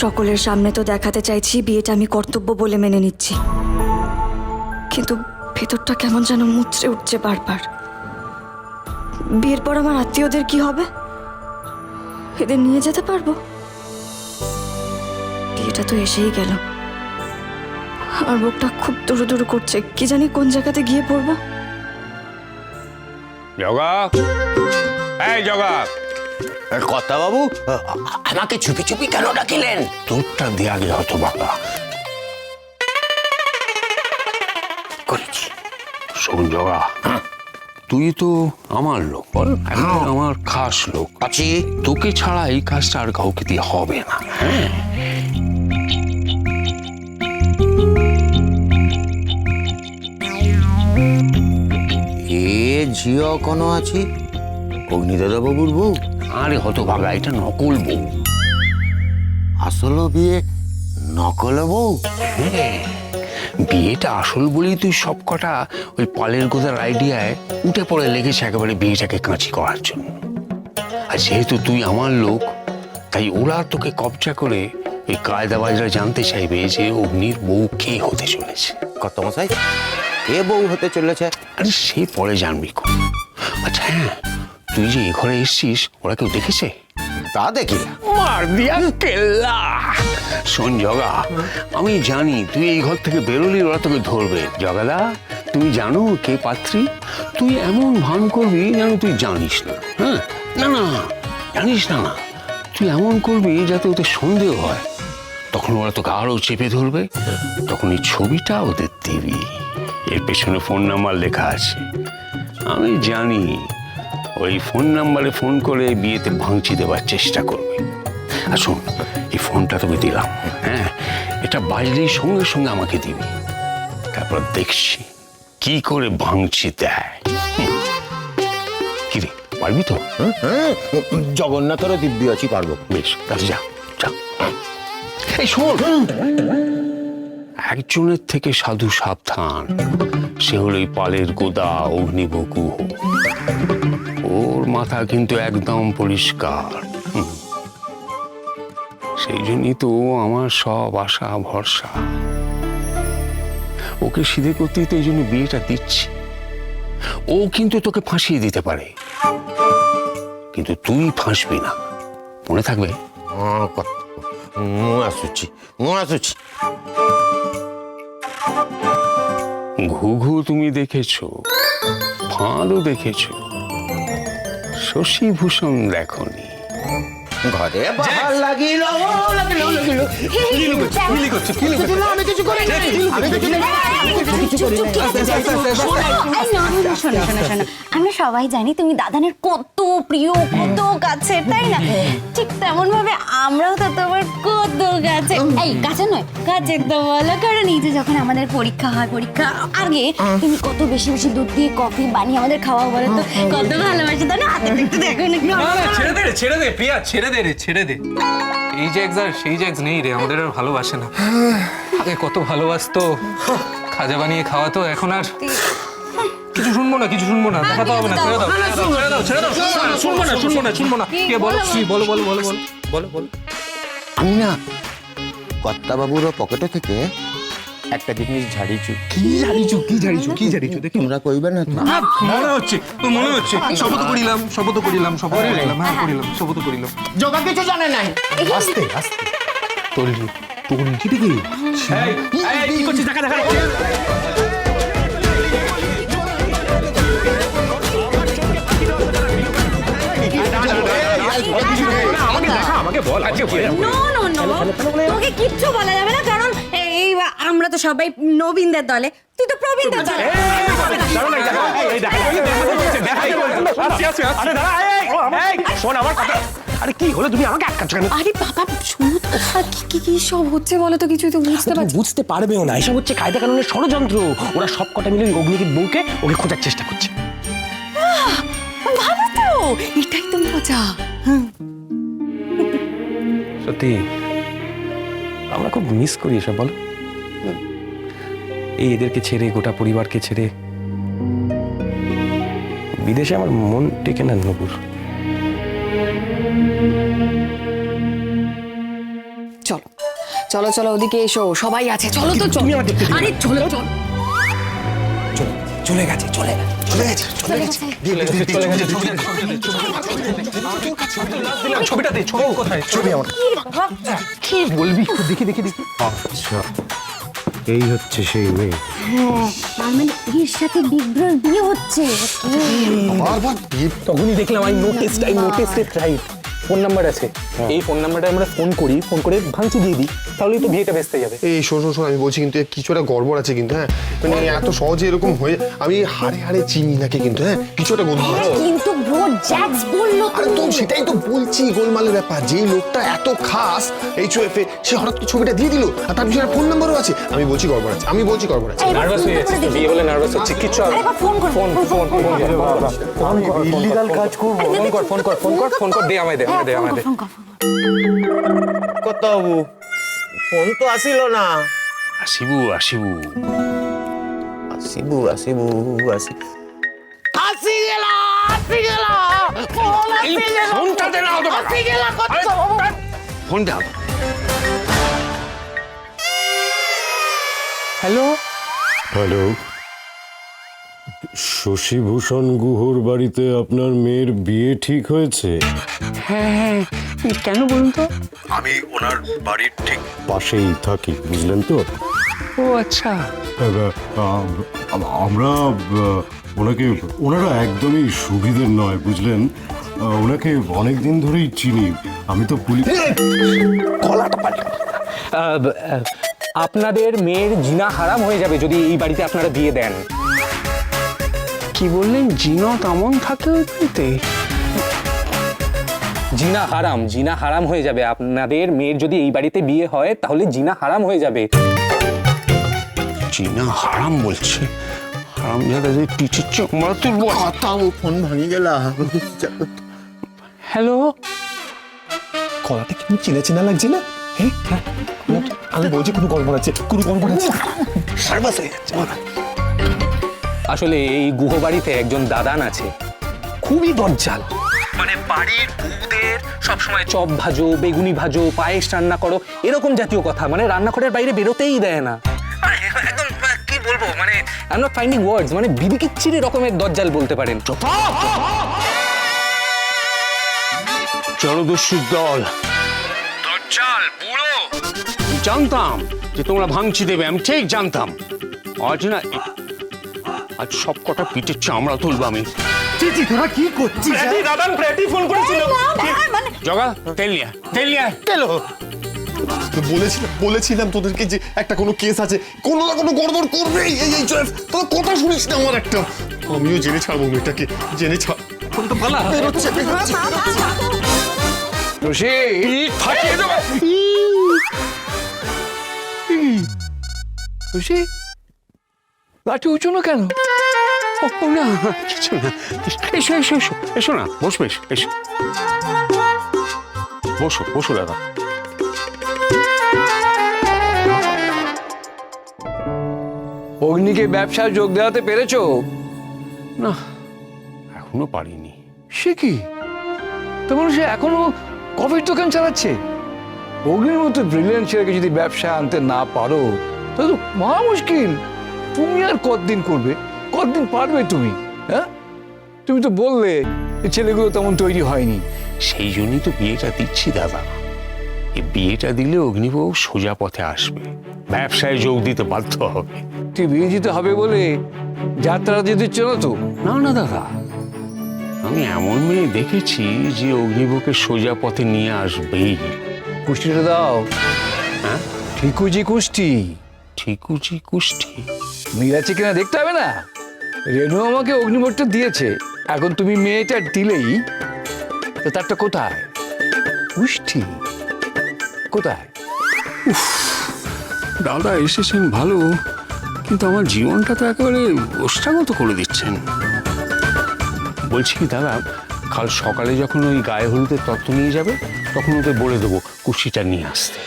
সকলের সামনে তো দেখাতে চাইছি বিয়েটা আমি কর্তব্য বলে মেনে নিচ্ছি, কিন্তু ভেতরটা কেমন যেন মুচড়ে উঠছে বারবার। বিয়ের পর আমার আত্মীয়দের কি হবে? এদের নিয়ে যেতে পারবো? বিয়েটা তো এসেই গেল, আমার বুকটা খুব দুরু দুরু করছে, কি জানি কোন জায়গাতে গিয়ে পড়বো। জগা, এই জগা, কর্তা বাবু আমাকে চুপি চুপি কেন ডাকিলেন? দুধটা দেয়া গিয়ে হতো বাবা। করেছি। শোন জগা, তুই তো আমার লোক, বল আমার খাস লোক আছি। তোকে ছাড়া এই কাজটা আর কাউকে দিয়ে হবে না। হ্যাঁ, এ ঝিও কোনো আছি অগ্নিদাদা বাবুর বউ। আরে হতভাগা, এটা নকল বউ। আসল বিয়ে নকল বউ? হ্যাঁ, বিয়েটা আসল বলেই তুই সব কটা ওই পালের গোদার আইডিয়ায় উঠে পড়ে লেগেছে একেবারে বিয়েটাকে কাঁচি করার জন্য। আর যেহেতু তুই আমার লোক, তাই ওরা তোকে কবজা করে ওই কায়দাবাজরা জানতে চাইবে যে অগ্নির বউ কে হতে চলেছে। কত মশাই কে বউ হতে চলেছে? আরে সে পরে জানবি কোন। আচ্ছা হ্যাঁ, তুই যে এ ঘরে এসছিস ওরা কেউ দেখেছে? তা দেখি মার দিয়া কেল্লা। শোন জগা, আমি জানি তুই এই ঘর থেকে বেরোলি ওরা তোকে ধরবে। জগাদা, তুমি জানো কে পাত্রী? তুই এমন ভান করবি যেন তুই জানিস না। হ্যাঁ, না না জানিস না, না তুই এমন করবি যাতে ওদের সন্দেহ হয়। তখন ওরা তোকে আরো চেপে ধরবে, তখন এই ছবিটা ওদের দিবি। এর পেছনে ফোন নাম্বার লেখা আছে। আমি জানি ওই ফোন নাম্বারে ফোন করে বিয়েতে ভাঙচি দেওয়ার চেষ্টা করবে। আর শোন, এই ফোনটা তোকে দিলাম, হ্যাঁ, এটা বাজলেই সঙ্গে সঙ্গে আমাকে দিবি। তারপর দেখছি কি করে ভাঙচি দেয়। কি রে, পারবি তো? জগন্নাথেরও দিব্যি আছি, পারবো। বেশ, তাহলে যা যা। এই শোন, একজনের থেকে সাধু সাবধান। সে হলো এই পালের গোদা অগ্নিবকু। ওর মাথা কিন্তু একদম পরিষ্কার। সেই জন্যই তো আমার সব আশা ভরসা। ওকে সিধে করতেই তো এই জন্য বিয়েটা দিচ্ছি। ও কিন্তু তোকে ফাঁসিয়ে দিতে পারে, কিন্তু তুই ফাঁসবি না, মনে থাকবে। আসুছি। ঘুঘু তুমি দেখেছো, ফাঁদও দেখেছো, শশীভূষণ দেখনি। ঘরে বাহার লাগিল। আমি কিছু করি নাই। আমরা সবাই জানি তুমি দাদানের কত প্রিয়, কত কাছে, তাই না? ঠিক তেমন ভাবে আমরাও তো তোমার কত কাছে। এই কাছে নয়, কাছে তো বলো, কারণ এই যে যখন আমাদের পরীক্ষা হয়, পরীক্ষা আগে তুমি কত বেশি বেশি দুধ দিয়ে কফি বানিয়ে আমাদের খাওয়া, বলে তো কত ভালোবাসি, তাই না? হাতে দেখতে দেখো না। ছেড়ে দে প্রিয়া, ছেড়ে দে। এই জ্যাক্স আর সেই জ্যাক্স নেই রে, আমাদের আর ভালোবাসে না। আগে কত ভালোবাসতো, খাজা বানিয়ে খাওয়াতো, এখন আর কিছু শুনবো না, দেখাতে হবে না। ছেড়ে দাও। শুনবো না। কে বলো, বলো। আমি না কর্তা বাবুর পকেটে থেকে একটা জিনিস ঝাড়িছু। কি ঝাড়িছু দেখি। তোমরা কইবে না তো? মনে হচ্ছে শপথ করিলাম। জগা কিছু জানে নাই। আস্তে তললি কি দেখি। কি করছিস? দেখা আমাকে বল। তোকে কিচ্ছু বলা যাবে না, কারণ এই আমরা তো সবাই নবীনদের দলে, তুই তো প্রবীণদের দলে। আরে কি হলো, তুমি আমাকে আটকাচ্ছ কেন? আরে বাবা শুনো তো, কি সব হচ্ছে বলো তো, কিছুই তো বুঝতে পারছি। বুঝতে পারবেও না, এসব হচ্ছে কায়দা কানুনের ষড়যন্ত্র। ওরা সব কটা মিলে অগ্নিকে বউকে ওকে খোঁজার চেষ্টা করছে। ভালো তো, এটাই তো মজা। সত্যি আমরা খুব মিস করি এসব, বলো। এই এদেরকে ছেড়ে, গোটা পরিবারকে ছেড়ে বিদেশে আমার মন টেকে না নবুর। চলো চলো চলো ওদিকে এসো, সবাই আছে, চলো তো চলো। আরে চলো চলো। চলে গেছে চলে গেছে চলে গেছে চলে গেছে ছবিটা দে, ছবি কোথায়? ছবি আমার কি বলবি একটু দেখি দেখি দেখি। আচ্ছা এই হচ্ছে সেই মেয়ে। হ্যাঁ, তার মানে এর সাথে বিগ্রহের বিয়ে হচ্ছে। বারবার তখনই দেখলাম I noticed it right. Phone number আছে, এই ফোন নাম্বারটা আমরা ফোন করে ভাঙচি দিয়ে দিই, তাহলেই তো বিয়েটা ভেস্তে যাবে। এই শোন আমি বলছি কিন্তু এর কিছু একটা গড়বড় আছে কিন্তু, হ্যাঁ মানে এত সহজে এরকম হয়ে আমি হাড়ে হাড়ে চিনি নাকি কিন্তু, হ্যাঁ কিছু একটা গড়বড় আছে। কিন্তু ব্রো জ্যাক্স বললো আরে তো সেটাই তো বলছি গোলমালের ব্যাপার, যেই লোকটা এত খাস এইচওএফ এ সে হঠাৎ করে ছবিটা দিয়ে দিল আর তার পিছনে ফোন নাম্বারও আছে। আমি বলছি গড়বড় আছে, আমি বলছি গড়বড় আছে। নার্ভাস হয়ে যাচ্ছে, বিয়ে বলে নার্ভাস হচ্ছে, কিচ্ছু হবে। ফোন কর ফোন ইলিগাল কাজ করব। ফোন কর দে আমায় দে আমায় দে। কর্তাবাবু ফোন তো আসিল না। আসিবু আসিবু আসি ফোনটা দে না, ফোনটা। হ্যালো হ্যালো, শশীভূষণ গুহর বাড়িতে আপনার মেয়ের বিয়ে ঠিক হয়েছে? হ্যাঁ কেন বলুন তো? আমি ওনার বাড়ির ঠিক পাশেই থাকি, বুঝলেন তো? ও আচ্ছা। আমরা ওনারা একদমই সুবিধের নয়, বুঝলেন? ওনাকে অনেক দিন ধরেই চিনি, আমি তো পুলিশ। আপনাদের মেয়ের জিনা হারাম হয়ে যাবে যদি এই বাড়িতে আপনারা বিয়ে দেন। কি বললেন? জিনত আমন থাকে ওই বাড়িতে? জিনা হারাম হয়ে যাবে। আপনাদের মেয়ের যদি এই বাড়িতে বিয়ে হয় তাহলে জিনা হারাম হয়ে যাবে। জিনা হারাম বলছে? হারাম জাদা যে পিছিয়ে চোখমারা তুলবো। কর্তাবাবু ফোন ভাঙি গেলা। হ্যালো, গলাটা কি চেনা লাগছে না? হ্যাঁ আমি বলছি কোনো গড়বড় আছে, নার্ভাস হয়ে যাচ্ছে। আসলে এই গুহ বাড়িতে একজন দাদান আছে, খুবই দজ্জাল। মানে বাড়ির বউদের সবসময় চপ ভাজো, বেগুনি ভাজো, পায়েস রান্না করো, এরকম জাতীয় কথা। মানে রান্নাঘরের বাইরে বেরোতেই দেয় না। একদম কি বলবো, মানে আই এম নট ফাইন্ডিং ওয়ার্ডস, মানে বিদিকিচ্ছিরি রকমের দজ্জাল বলতে পারেন। জলদস্যুর দল, দজ্জাল বুড়ো। জানতাম যে তোমরা ভাঙচি দেবে, আমি ঠিক জানতাম। আজ সব কটা পিঠের চামড়া তুলবো আমি। তোরা কি করছিস? দাদান প্রেটি ফোন করেছিল। জগা তেল নিয়ে বলেছিলাম তোদেরকে যে একটা কোনো কেস আছে, কোনো না কোনো গড়বড় করবেই এই এইচওএফ। তোরা কথা শুনিস না আমার একটা। আমিও জেনে ছাড়বো মেয়েটাকে, জেনে ছাড়। ফোনটা পালা। বেরোচ্ছে। ফাটিয়ে দেবো। লাঠি উঁচু না কেন? ও না, কিছু না। এসো না, বসবে, এসো। বসো দাদা। অগ্নিকে ব্যবসায় যোগ দেওয়াতে পেরেছো? না, এখনো পারিনি। সে কি, তোমার সে এখনো কফির দোকান চালাচ্ছে? অগ্নির মতো ব্রিলিয়ান্ট ছেলেকে যদি ব্যবসায় আনতে না পারো তাহলে তো মহা মুশকিল। তুমি আর কতদিন করবে, কতদিন পারবে তুমি? হ্যাঁ, তুমি তো বললে এই ছেলেগুলো তেমন তৈরি হয়নি। সেই জন্যই তো বিয়েটা দিচ্ছি দাদা। এই বিয়েটা দিলে অগ্নিবউ সোজা পথে আসবে, ব্যবসায় যোগ দিতে বাধ্য হবে। তুই বিয়ে দিতে হবে বলে যাত্রা দিয়ে দিচ্ছ না তো? না দাদা, আমি এমন মেয়ে দেখেছি যে অগ্নিবউকে সোজা পথে নিয়ে আসবেই। কুষ্টিটা দাও। হ্যাঁ, ঠিকুজি কুষ্টি ঠিকুজি কুষ্টি মিল আছে কিনা দেখতে হবে না? রেনু আমাকে অগ্নিভট্টা দিয়েছে, এখন তুমি মেয়েটা দিলেই তো তারটা কোথায়? কুষ্টি কোথায়? দাদা এসেছেন ভালো, কিন্তু আমার জীবনটা তো একেবারে ওষ্ঠাগত করে দিচ্ছেন। বলছি কি দাদা, কাল সকালে যখন ওই গায়ে হলুদের তত্ত্ব নিয়ে যাবে তখন ওকে বলে দেবো কুষ্টিটা নিয়ে আসতে।